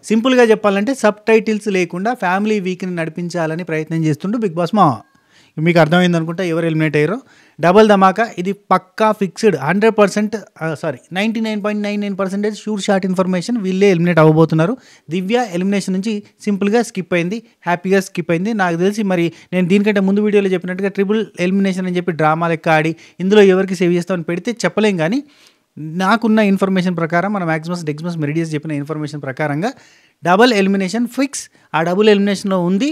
సింపుల్గా చెప్పాలంటే sub titles లేకుండా ఫ్యామిలీ వీక్ని నడిపించాలని ప్రయత్నం చేస్తుండు బిగ్ బాస్ మామ. మీకు అర్థమైంది అనుకుంటా ఎవరు ఎలిమినేట్ అయ్యారో. డబల్ ధమాకా ఇది పక్కా ఫిక్స్డ్ 100%, 99.99% షూర్ షాట్ ఇన్ఫర్మేషన్. వీళ్ళే ఎలిమినేట్ అవ్వబోతున్నారు. దివ్య ఎలిమినేషన్ నుంచి సింపుల్గా స్కిప్ అయింది, హ్యాపీగా స్కిప్ అయింది. నాకు తెలిసి మరి నేను దీనికంటే ముందు వీడియోలో చెప్పినట్టుగా ట్రిపుల్ ఎలిమినేషన్ అని చెప్పి డ్రామా లెక్క ఆడి ఇందులో ఎవరికి సేవ్ చేస్తామని పెడితే చెప్పలేం. కానీ నాకున్న ఇన్ఫర్మేషన్ ప్రకారం మన మ్యాక్సిమస్ డెక్సిమస్ మెరిడియస్ చెప్పిన ఇన్ఫర్మేషన్ ప్రకారంగా డబుల్ ఎలిమినేషన్ ఫిక్స్. ఆ డబుల్ ఎలిమినేషన్లో ఉంది.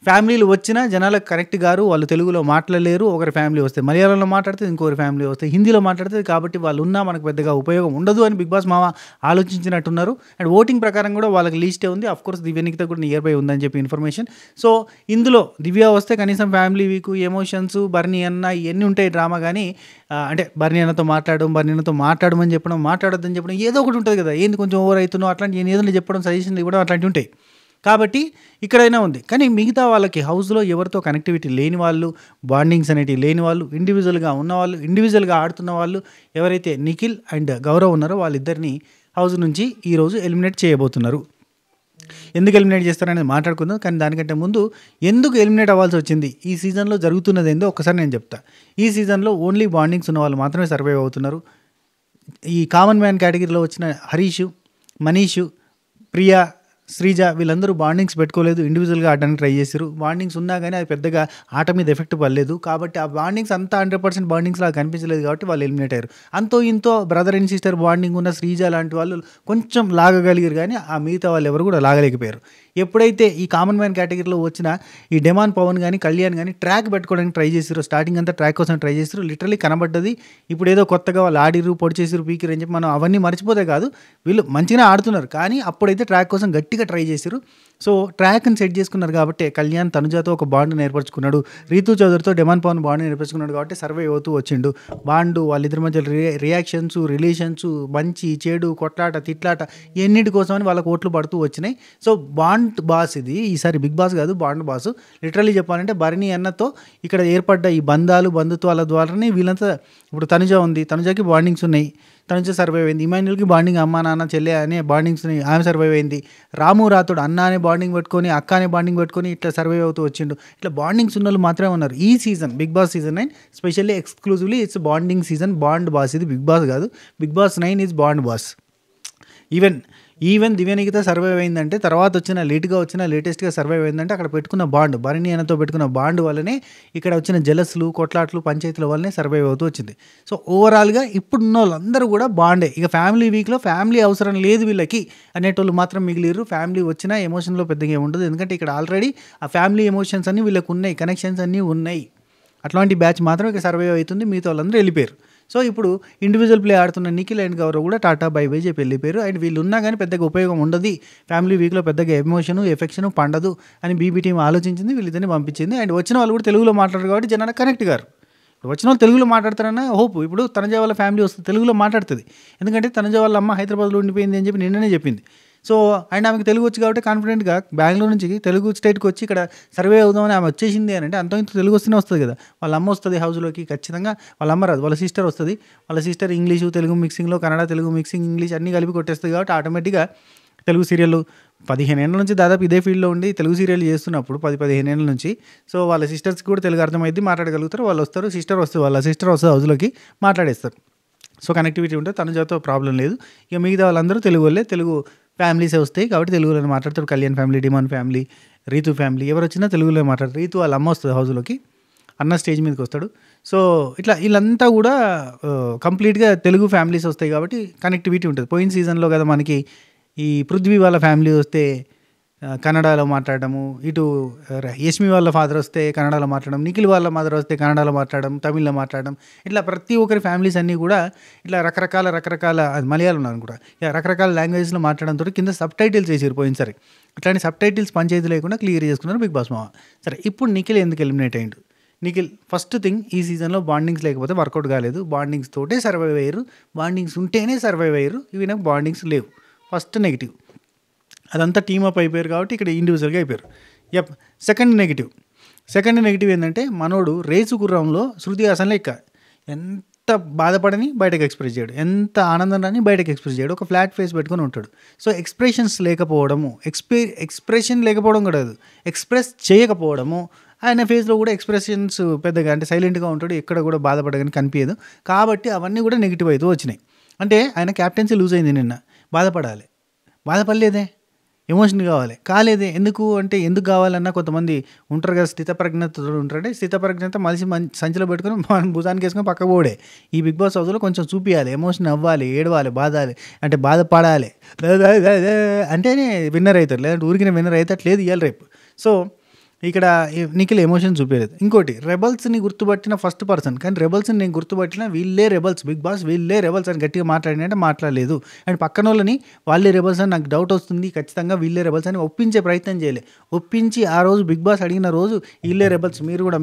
ఫ్యామిలీలు వచ్చినా జనాలకు కరెక్ట్ గారు, వాళ్ళు తెలుగులో మాట్లాడలేరు. ఒకరి ఫ్యామిలీ వస్తే మలయాళంలో మాట్లాడితే, ఇంకొకరి ఫ్యామిలీ వస్తే హిందీలో మాట్లాడుతుంది. కాబట్టి వాళ్ళు ఉన్నా మనకు పెద్దగా ఉపయోగం ఉండదు అని బిగ్ బాస్ మామ ఆలోచించినట్టున్నారు. అండ్ ఓటింగ్ ప్రకారం కూడా వాళ్ళకి లీస్టే ఉంది. అఫ్కోర్స్ దివ్యనికితో కూడా నియర్ బై ఉందని చెప్పి ఇన్ఫర్మేషన్. సో ఇందులో దివ్య వస్తే కనీసం ఫ్యామిలీ వీక్, ఎమోషన్స్, బర్నీ అన్న ఇవన్నీ ఉంటాయి డ్రామా. కానీ అంటే బర్నీ అన్నతో మాట్లాడమని చెప్పడం, మాట్లాడొద్దని చెప్పడం ఏదో ఒకటి ఉంటుంది కదా. ఏంది కొంచెం ఓవర్ అవుతున్నావు అట్లాంటి ఏదైనా చెప్పడం, సజెషన్లు ఇవ్వడం అట్లాంటివి ఉంటాయి. కాబట్టి ఇక్కడైనా ఉంది. కానీ మిగతా వాళ్ళకి హౌస్లో ఎవరితో కనెక్టివిటీ లేని వాళ్ళు, బాండింగ్స్ అనేటివి లేని వాళ్ళు, ఇండివిజువల్గా ఉన్నవాళ్ళు, ఇండివిజువల్గా ఆడుతున్న వాళ్ళు ఎవరైతే నిఖిల్ అండ్ గౌరవ్ ఉన్నారో వాళ్ళిద్దరిని హౌస్ నుంచి ఈరోజు ఎలిమినేట్ చేయబోతున్నారు. ఎందుకు ఎలిమినేట్ చేస్తారనేది మాట్లాడుకుందాం. కానీ దానికంటే ముందు ఎందుకు ఎలిమినేట్ అవ్వాల్సి వచ్చింది, ఈ సీజన్లో జరుగుతున్నది ఏందో ఒక్కసారి నేను చెప్తా. ఈ సీజన్లో ఓన్లీ బాండింగ్స్ ఉన్న వాళ్ళు మాత్రమే సర్వైవ్ అవుతున్నారు. ఈ కామన్ మ్యాన్ కేటగిరీలో వచ్చిన హరీష్, మనీష్, ప్రియా, శ్రీజ వీళ్ళందరూ బాండింగ్స్ పెట్టుకోలేదు. ఇండివిజువల్గా ఆడడానికి ట్రై చేశారు. బాండింగ్స్ ఉన్నా కానీ అది పెద్దగా ఆట మీద ఎఫెక్ట్ పడలేదు. కాబట్టి ఆ బాండింగ్స్ అంతా 100% బాండింగ్స్ లాగా కనిపించలేదు. కాబట్టి వాళ్ళు ఎలిమినేట్ అయ్యారు. అంతో ఇంతో బ్రదర్ అండ్ సిస్టర్ బాండింగ్ ఉన్న శ్రీజ లాంటి వాళ్ళు కొంచెం లాగగలిగారు. కానీ ఆ మిగతా వాళ్ళు ఎవరు కూడా లాగలేకపోయారు. ఎప్పుడైతే ఈ కామన్ మ్యాన్ కేటగిరీలో వచ్చిన ఈ డెమాన్ పవన్ కానీ కళ్యాణ్ కానీ ట్రాక్ పెట్టుకోవడానికి ట్రై చేశారు. స్టార్టింగ్ అంతా ట్రాక్ కోసం ట్రై చేశారు. లిటరలీ కనబడ్డది. ఇప్పుడు ఏదో కొత్తగా వాళ్ళు ఆడిరు, పొడి చేసారు, పీకిరు అని చెప్పి మనం అవన్నీ మర్చిపోతే కాదు. వీళ్ళు మంచిగానే ఆడుతున్నారు. కానీ అప్పుడైతే ట్రాక్ కోసం గట్టిగా ట్రై చేశారు. సో ట్రాక్ని సెట్ చేసుకున్నారు కాబట్టి కళ్యాణ్ తనుజాతో ఒక బాండ్ ఏర్పరచుకున్నాడు. రీతు చౌదరితో డెమాన్ పవన్ బాండ్ ఏర్పరచుకున్నాడు. కాబట్టి సర్వే అవుతూ వచ్చిండు. బాండు వాళ్ళిద్దరి మధ్య రియాక్షన్స్, రిలేషన్స్, మంచి చెడు, కొట్లాట, తిట్లాట ఎన్నిటి కోసమని వాళ్ళకు ఓట్లు పడుతూ వచ్చినాయి. సో బాండ్ బాస్ ఇది ఈసారి బిగ్ బాస్ కాదు, బాండ్ బాస్. లిటరలీ చెప్పాలంటే బర్నీ అన్నతో ఇక్కడ ఏర్పడ్డ ఈ బంధాలు, బంధుత్వాల ద్వారానే వీళ్ళంతా. ఇప్పుడు తనుజ ఉంది, తనుజకి బాండింగ్స్ ఉన్నాయి, తనుజ సర్వైవ్ అయింది. ఇమాన్యుల్కి బాండింగ్ అమ్మ నాన్న చెల్లె అనే బాండింగ్స్ ఉన్నాయి, ఆమె సర్వైవ్ అయింది. రాము రాతుడు అన్న అనే బాండింగ్ పెట్టుకొని, అక్క అనే బాండింగ్ పెట్టుకొని ఇట్లా సర్వైవ్ అవుతూ వచ్చిండు. ఇట్లా బాండింగ్స్ ఉన్న వాళ్ళు మాత్రమే ఉన్నారు ఈ season. Bigg Boss season 9 specially exclusively it's bonding season. Bond boss ఇది, బిగ్ బాస్ కాదు. Bigg Boss 9 is bond boss. Even Divyanikita survive అయిందంటే, తర్వాత వచ్చిన లేటెస్ట్గా సర్వైవ్ అయిందంటే అక్కడ పెట్టుకున్న బాండ్, బర్నీ అన్నతో పెట్టుకున్న బాండ్ వల్లనే ఇక్కడ వచ్చిన జలస్లు, కొట్లాట్లు, పంచాయతీల వల్లనే సర్వైవ్ అవుతూ వచ్చింది. సో ఓవరాల్గా ఇప్పుడున్న వాళ్ళందరూ కూడా బాండే. ఇక ఫ్యామిలీ వీక్లో ఫ్యామిలీ అవసరం లేదు వీళ్ళకి అనేటోళ్ళు మాత్రం మిగిలిరు. ఫ్యామిలీ వచ్చినా ఎమోషన్లో పెద్దగా ఏముంటుంది. ఎందుకంటే ఇక్కడ ఆల్రెడీ ఆ ఫ్యామిలీ ఎమోషన్స్ అన్నీ వీళ్ళకి ఉన్నాయి, కనెక్షన్స్ అన్నీ ఉన్నాయి. అట్లాంటి బ్యాచ్ మాత్రం ఇక సర్వైవ్ అవుతుంది. మిగతా వాళ్ళందరూ వెళ్ళిపోయారు. సో ఇప్పుడు ఇండివిజువల్ ప్లే ఆడుతున్న నిఖిల్ అండ్ గౌరవ్ కూడా టాటా బై బై చెప్పి వెళ్ళిపోయారు. అండ్ వీళ్ళు ఉన్నా కానీ పెద్దగా ఉపయోగం ఉండదు, ఫ్యామిలీ వీక్లో పెద్దగా ఎమోషను, ఎఫెక్షను పండదు అని బీబీ టీం ఆలోచించింది. వీళ్ళిద్దరిని పంపించింది. అండ్ వచ్చిన వాళ్ళు కూడా తెలుగులో మాట్లాడారు కాబట్టి జనాలు కనెక్ట్ గారు. వచ్చిన వాళ్ళు తెలుగులో మాట్లాడతారన్న హోప్. ఇప్పుడు తనుజ వాళ్ళ ఫ్యామిలీ వస్తుంది, తెలుగులో మాట్లాడుతుంది. ఎందుకంటే తనుజ వాళ్ళ అమ్మ హైదరాబాద్లో ఉండిపోయింది అని చెప్పి నిన్ననే చెప్పింది. సో అండ్ ఆమెకు తెలుగు వచ్చి కాబట్టి కాన్ఫిడెంట్గా బెంగళూరు నుంచి తెలుగు స్టేట్కి వచ్చి ఇక్కడ సర్వే అవుదామని ఆమె వచ్చేసింది అని అంటే అంత ఇంత తెలుగు వస్తేనే వస్తుంది కదా. వాళ్ళ అమ్మ వస్తుంది హౌస్లోకి ఖచ్చితంగా. వాళ్ళ అమ్మ రాదు, వాళ్ళ సిస్టర్ వస్తుంది. వాళ్ళ సిస్టర్ ఇంగ్లీషు తెలుగు మిక్సింగ్లో, కన్నడ తెలుగు మిక్సింగ్, ఇంగ్లీష్ అన్నీ కలిపి కొట్టేస్తుంది. కాబట్టి ఆటోమేటిక్గా తెలుగు సీరియల్ 15 ఏళ్ళ నుంచి దాదాపు ఇదే ఫీల్డ్లో ఉండి తెలుగు సీరియల్ చేస్తున్నప్పుడు 10-15 ఏళ్ళ నుంచి. సో వాళ్ళ సిస్టర్స్కి కూడా తెలుగు అర్థమైంది, మాట్లాడగలుగుతారు. వాళ్ళు వస్తారు, వాళ్ళ సిస్టర్ వస్తుంది హౌస్లోకి, మాట్లాడేస్తారు. సో కనెక్టివిటీ ఉంటే తనుజాతో ప్రాబ్లం లేదు. ఇక మిగతా వాళ్ళందరూ తెలుగు వాళ్ళే, తెలుగు ఫ్యామిలీసే వస్తాయి కాబట్టి తెలుగులో మాట్లాడతారు. Kalyan family, Demon family, Ritu family ఎవరు వచ్చినా తెలుగులో మాట్లాడతారు. రీతు వాళ్ళ అమ్మ వస్తుంది హౌస్లోకి, అన్న స్టేజ్ మీదకి వస్తాడు. సో ఇట్లా వీళ్ళంతా కూడా కంప్లీట్గా తెలుగు ఫ్యామిలీస్ వస్తాయి కాబట్టి కనెక్టివిటీ ఉంటుంది. పోయిన సీజన్లో కదా మనకి ఈ పృథ్వీ వాళ్ళ ఫ్యామిలీ వస్తే కన్నడలో మాట్లాడము, ఇటు యష్మి వాళ్ళ ఫాదర్ వస్తే కన్నడలో మాట్లాడడం, నిఖిల్ వాళ్ళ మదర్ వస్తే కన్నడలో మాట్లాడడం, తమిళ్లో మాట్లాడడం, ఇట్లా ప్రతి ఒక్కరి ఫ్యామిలీస్ అన్నీ కూడా ఇట్లా రకరకాల మలయాళం అనుకుంటా రకరకాల లాంగ్వేజ్లో మాట్లాడడంతో కింద సబ్ టైటిల్స్ వేసారు పోయినసారి. అట్లాంటి సబ్ టైటిల్స్ పంచాయతీ లేకుండా క్లియర్ చేసుకున్నారు బిగ్ బాస్ మామ. సరే ఇప్పుడు నిఖిల్ ఎందుకు ఎలిమినేట్ అయ్యిండు? నిఖిల్ ఫస్ట్ థింగ్, ఈ సీజన్లో బాండింగ్స్ లేకపోతే వర్కౌట్ కాలేదు. బాండింగ్స్ తోటే సర్వైవ్ అయ్యారు, బాండింగ్స్ ఉంటేనే సర్వైవ్ అయ్యారు. ఇవి నాకు బాండింగ్స్ లేవు, ఫస్ట్ నెగిటివ్. అదంతా టీమప్ అయిపోయారు కాబట్టి ఇక్కడ ఇండివిజువల్గా అయిపోయారు. సెకండ్ నెగిటివ్ ఏంటంటే మనోడు రేసు గుర్రంలో శృతి హాసన్ లెక్క ఎంత ఎంత బాధపడని బయటకు ఎక్స్‌ప్రెస్ చేయడు. ఎంత ఆనందం రాని బయటకు ఎక్స్‌ప్రెస్ చేయడు. ఒక ఫ్లాట్ ఫేస్ పెట్టుకొని ఉంటాడు. సో, ఎక్స్‌ప్రెషన్స్ లేకపోవడము, ఎక్స్‌ప్రెషన్ లేకపోవడం కూడా కాదు. ఎక్స్‌ప్రెస్ చేయకపోవడము. ఆయన ఫేస్‌లో కూడా ఎక్స్‌ప్రెషన్స్ పెద్దగా అంటే సైలెంట్‌గా ఉంటాడు. ఎక్కడ కూడా బాధపడగానే కనిపియదు. కాబట్టి అవన్నీ కూడా నెగెటివ్ అయితూ వచ్చినాయి. అంటే ఆయన కెప్టెన్సీ లూజ్ అయింది నిన్న. బాధపడాలి. బాధపడలేదే. ఎమోషన్ కావాలి. కాలేదే. ఎందుకు అంటే ఎందుకు కావాలన్నా కొంతమంది ఉంటారు కదా! స్థితప్రజ్ఞతతో ఉంటారంటే స్థితప్రజ్ఞత మనిషి సంచిలో పెట్టుకొని మన భుజానికి వేసుకొని పక్కకు పోవుడే. ఈ బిగ్ బాస్ హౌస్‌లో కొంచెం చూపియాలి. ఎమోషన్ అవ్వాలి, ఏడవాలి, బాధాలి అంటే బాధపడాలి. అంటేనే విన్నర్ అవుతారు. లేదంటే ఊరికినే విన్నర్ అవుతట్లేదు ఇయాల రేపు. సో, ఇక్కడ నిఖిల్ ఎమోషన్ చూపించలేదు. ఇంకోటి రెబల్స్‌ని గుర్తుపట్టిన ఫస్ట్ పర్సన్. కానీ రెబల్స్‌ని నేను గుర్తుపట్టిన వీళ్ళే రెబల్స్, బిగ్ బాస్ వీళ్ళే రెబల్స్ అని గట్టిగా మాట్లాడినంటే మాట్లాడలేదు. అండ్ పక్కనోళ్ళని వాళ్ళే రెబల్స్ అని నాకు డౌట్ వస్తుంది. ఖచ్చితంగా వీళ్ళే రెబల్స్ అని ఒప్పించే ప్రయత్నం చేయలే. ఒప్పించి ఆ రోజు బిగ్ బాస్ అడిగిన రోజు వీళ్ళే రెబల్స్ మీరు కూడా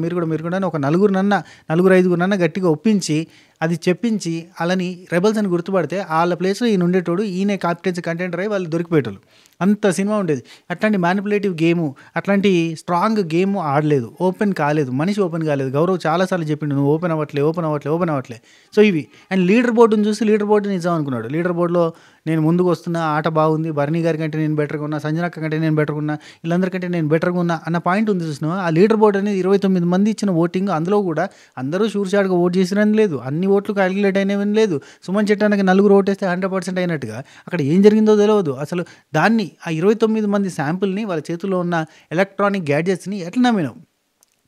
అని ఒక నలుగురు ఐదుగురన్నా గట్టిగా ఒప్పించి అది చెప్పించి అలాని రెబల్స్ అని గుర్తుపడితే వాళ్ళ ప్లేస్లో ఈయన ఉండేటోడు. ఈయన క్యాప్టెన్సీ కంటెండర్ అయ్యి వాళ్ళు దొరికిపోయేటోళ్ళు. అంత సినిమా ఉండేది. అట్లాంటి మ్యానిపులేటివ్ గేము, అట్లాంటి స్ట్రాంగ్ గేమ్ ఆడలేదు. ఓపెన్ కాలేదు. మనిషి ఓపెన్ కాలేదు. గౌరవ్ చాలాసార్లు చెప్పిండు నువ్వు ఓపెన్ అవ్వట్లే. సో ఇవి. అండ్ లీడర్ బోర్డుని చూసి లీడర్ బోర్డు నిజం అనుకున్నాడు. లీడర్ బోర్డులో నేను ముందుకు వస్తున్నా, ఆట బాగుంది, బర్నీ గారి కంటే నేను బెటర్గా ఉన్నా, సంజనక్క కంటే నేను బెటర్గా ఉన్నా, వీళ్ళందరికంటే నేను బెటర్గా ఉన్నా అన్న పాయింట్ ఉంది చూసినావా. ఆ లీడర్ బోర్డు అనేది 29 మంది ఇచ్చిన ఓటింగ్. అందులో కూడా అందరూ షూర్షాట్గా ఓట్ చేసిరని లేదు. అన్ని ఓట్లు క్యాలిక్యులేట్ అయినవని లేదు. సుమన్ చెట్టానికి 4 ఓటేస్తే 100% అయినట్టుగా అక్కడ ఏం జరిగిందో తెలియదు. అసలు దాన్ని ఆ 29 మంది శాంపుల్ని వాళ్ళ చేతిలో ఉన్న ఎలక్ట్రానిక్ గ్యాడ్జెట్స్ని ఎట్లా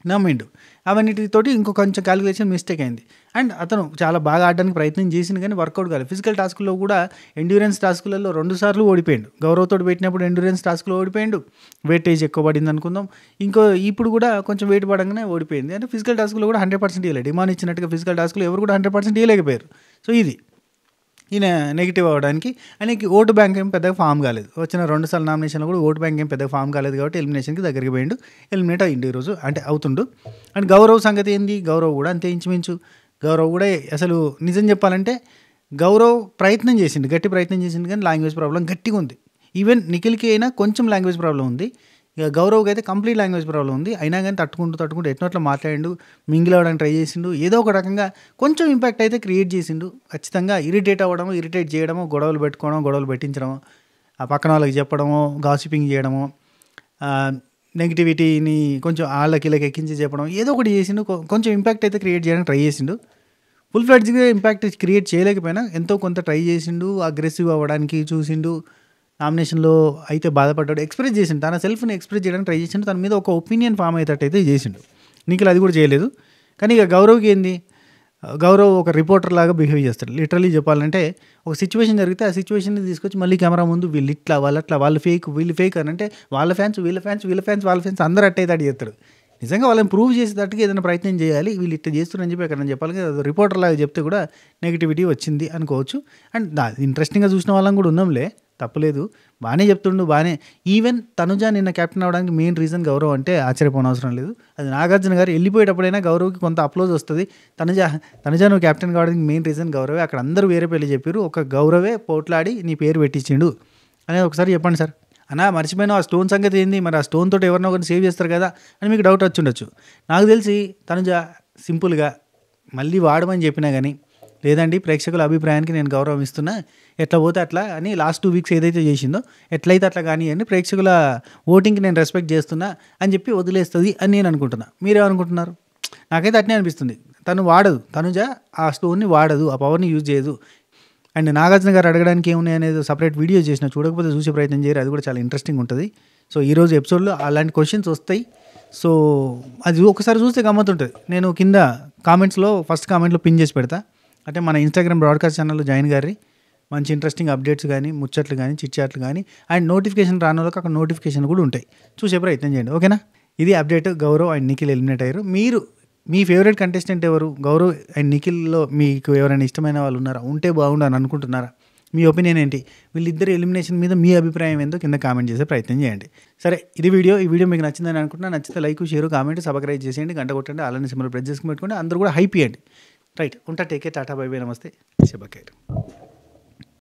నమ్మిండు. అవన్నిటితోటి ఇంకో కొంచెం క్యాలిక్యులేషన్ మిస్టేక్ అయింది. అండ్ అతను చాలా బాగా ఆడడానికి ప్రయత్నం చేసింది కానీ వర్కౌట్ కాలేదు. ఫిజికల్ టాస్క్లో కూడా ఎండ్యూరెన్స్ టాస్కులలో 2 సార్లు ఓడిపోయాడు. గౌరవ్తో పెట్టినప్పుడు ఎండ్యూరెన్స్ టాస్క్లో ఓడిపోయాడు. వెయిటేజ్ ఎక్కువ పడింది అనుకుందాం. ఇప్పుడు కూడా కొంచెం వెయిట్ పడంగానే ఓడిపోయింది. అంటే ఫిజికల్ టాస్క్లో కూడా 100% ఇవ్వలేదు. డిమాండ్ ఇచ్చినట్టుగా ఫిజికల్ టాస్క్లో ఎవరు కూడా 100% ఇవ్వలేకపోయారు. సో ఇది ఈయన నెగిటివ్ అవ్వడానికి. ఆయనకి ఓటు బ్యాంక్ ఏం పెద్దగా ఫామ్ కాలేదు. వచ్చిన 2 సార్లు నామినేషన్లో కూడా ఓటు బ్యాంక్ ఏం పెద్దగా ఫామ్ కాలేదు కాబట్టి ఎలిమినేషన్కి దగ్గరికి పోయిండు. ఎలిమినేట్ అయ్యిండు ఈరోజు, అంటే అవుతుండు. అండ్ గౌరవ్ సంగతి ఏంది? గౌరవ్ కూడా అంతే ఇంచుమించు. గౌరవ్ కూడా అసలు నిజం చెప్పాలంటే గౌరవ్ ప్రయత్నం చేసిండు, గట్టి ప్రయత్నం చేసిండు కానీ లాంగ్వేజ్ ప్రాబ్లం గట్టిగా ఉంది. ఈవెన్ నిఖిల్కి అయినా కొంచెం లాంగ్వేజ్ ప్రాబ్లం ఉంది. ఇక గౌరవ్కి అయితే కంప్లీట్ లాంగ్వేజ్ ప్రాబ్లం ఉంది. అయినా కానీ తట్టుకుంటూ ఎట్నోట్లా మాట్లాడిండు, మింగిల్ అవ్వడానికి ట్రై చేసిండు. ఏదో ఒక రకంగా కొంచెం ఇంపాక్ట్ అయితే క్రియేట్ చేసిండు. ఖచ్చితంగా ఇరిటేట్ చేయడము, గొడవలు పెట్టుకోవడం, గొడవలు పెట్టించడము, ఆ పక్కన వాళ్ళకి చెప్పడము, గాసిపింగ్ చేయడము, నెగిటివిటీని కొంచెం వాళ్ళకి ఎక్కించి చెప్పడం, ఏదో ఒకటి చేసిండు. కొంచెం ఇంపాక్ట్ అయితే క్రియేట్ చేయడానికి ట్రై చేసిండు. ఫుల్ ఫ్లెడ్జ్గా ఇంపాక్ట్ క్రియేట్ చేయలేకపోయినా ఎంతో కొంత ట్రై చేసిండు. అగ్రెసివ్ అవ్వడానికి చూసిండు. నామినేషన్లో అయితే బాధపడ్డాడు. ఎక్స్ప్రెస్ చేసిండు, తన సెల్ఫ్ని ఎక్స్ప్రెస్ చేయడానికి ట్రై చేసిండు. తన మీద ఒక ఒపీనియన్ ఫామ్ అయ్యేటట్టయితే చేసిండు. నిఖిల్ అది కూడా చేయలేదు. కానీ ఇక గౌరవ్కి ఏంది, గౌరవ్ ఒక రిపోర్టర్ లాగా బిహేవ్ చేస్తాడు. లిటరలీ చెప్పాలంటే ఒక సిచ్యువేషన్ జరిగితే ఆ సిచ్యువేషన్ని తీసుకొచ్చి మళ్ళీ కెమెరా ముందు వీళ్ళు ఇట్లా వాళ్ళు ఫేక్ అని అంటే వాళ్ళ ఫ్యాన్స్ అందరూ అట్టయితే చేస్తాడు. నిజంగా వాళ్ళని ప్రూవ్ చేసేటట్టుగా ఏదైనా ప్రయత్నం చేయాలి. వీళ్ళు ఇట్లా చేస్తున్నారని చెప్పి ఎక్కడ చెప్పాలి కదా. రిపోర్టర్ లాగా చెప్తే కూడా నెగిటివిటీ వచ్చింది అనుకోవచ్చు. అండ్ ఇంట్రెస్టింగ్గా చూసిన వాళ్ళం కూడా ఉన్నాంలే, తప్పలేదు. బాగానే చెప్తుండు, బాగానే. ఈవెన్ తనుజ నిన్న కెప్టెన్ అవ్వడానికి మెయిన్ రీజన్ గౌరవ్ అంటే ఆశ్చర్యపోనవసరం లేదు. అది నాగార్జున గారు వెళ్ళిపోయేటప్పుడైనా గౌరవ్కి కొంత అప్లోజ్ వస్తుంది. తనుజ నువ్వు కెప్టెన్ కావడానికి మెయిన్ రీజన్ గౌరవే. అక్కడ అందరూ వేరే పేర్లు చెప్పారు, ఒక గౌరవే పోట్లాడి నీ పేరు పెట్టించిండు అనేది ఒకసారి చెప్పండి సార్. అన్నా మర్చిపోయినా ఆ స్టోన్ సంగతి ఏంది, మరి ఆ స్టోన్ తోటి ఎవరినో ఒకరిని సేవ్ చేస్తారు కదా అని మీకు డౌట్ వచ్చి ఉండొచ్చు. నాకు తెలిసి తనుజ సింపుల్గా మళ్ళీ వాడమని చెప్పినా కానీ, లేదండి ప్రేక్షకుల అభిప్రాయానికి నేను గౌరవం ఇస్తున్నా, ఎట్లా పోతే అట్లా అని లాస్ట్ 2 వీక్స్ ఏదైతే చేసిందో ఎట్లయితే అట్లా కానీ అని ప్రేక్షకుల ఓటింగ్కి నేను రెస్పెక్ట్ చేస్తున్నా అని చెప్పి వదిలేస్తుంది అని నేను అనుకుంటున్నా. మీరేమనుకుంటున్నారు? నాకైతే అట్నే అనిపిస్తుంది. తను వాడదు, తనుజ ఆ స్టోన్ని వాడదు, ఆ పవర్ని యూజ్ చేయదు. అండ్ నాగార్జున గారు అడగడానికి ఏమున్నాయి అనేది సపరేట్ వీడియో చేసిన, చూడకపోతే చూసే ప్రయత్నం చేయరు, అది కూడా చాలా ఇంట్రెస్టింగ్ ఉంటుంది. సో ఈరోజు ఎపిసోడ్లో అలాంటి క్వశ్చన్స్ వస్తాయి. సో అది ఒకసారి చూస్తే గమ్మతుంటుంది. నేను కింద కామెంట్స్లో ఫస్ట్ కామెంట్లో పిన్ చేసి పెడతా. అంటే మన ఇన్స్టాగ్రామ్ బ్రాడ్కాస్ట్ ఛానల్లో జాయిన్ గారి మంచి ఇంట్రెస్టింగ్ అప్డేట్స్ కానీ, ముచ్చట్లు కానీ, చిట్చాట్లు కానీ, అండ్ నోటిఫికేషన్ రాని వాళ్ళకి అక్కడ నోటిఫికేషన్ కూడా ఉంటాయి, చూసే ప్రయత్నం చేయండి. ఓకేనా? ఇది update. Gaurav and Nikhil eliminate అయ్యారు. మీరు మీ ఫేవరెట్ కంటెస్టెంట్ ఎవరు? గౌరవ్ అండ్ నిఖిల్లో మీకు ఎవరైనా ఇష్టమైన వాళ్ళు ఉన్నారా? ఉంటే బాగుండు అని అనుకుంటున్నారా? మీ ఒపీనియన్ ఏంటి? వీళ్ళిద్దరు ఎలిమినేషన్ మీద మీ అభిప్రాయం ఏందో కింద కామెంట్ చేసే ప్రయత్నం చేయండి. సరే, ఈ వీడియో మీకు నచ్చిందని అనుకుంటున్నా. నచ్చితే లైక్, షేర్, కామెంట్, సబ్స్క్రైబ్ చేసేయండి, గంట కొట్టండి, అలానే సింబల్ ప్రెస్ చేసుకుని పెట్టుకోండి. అందరూ కూడా హైప్ ఇవ్వండి. రైట్, ఉంటా. టేకే, టాటా, బై బై, నమస్తే, శుభఖైర్.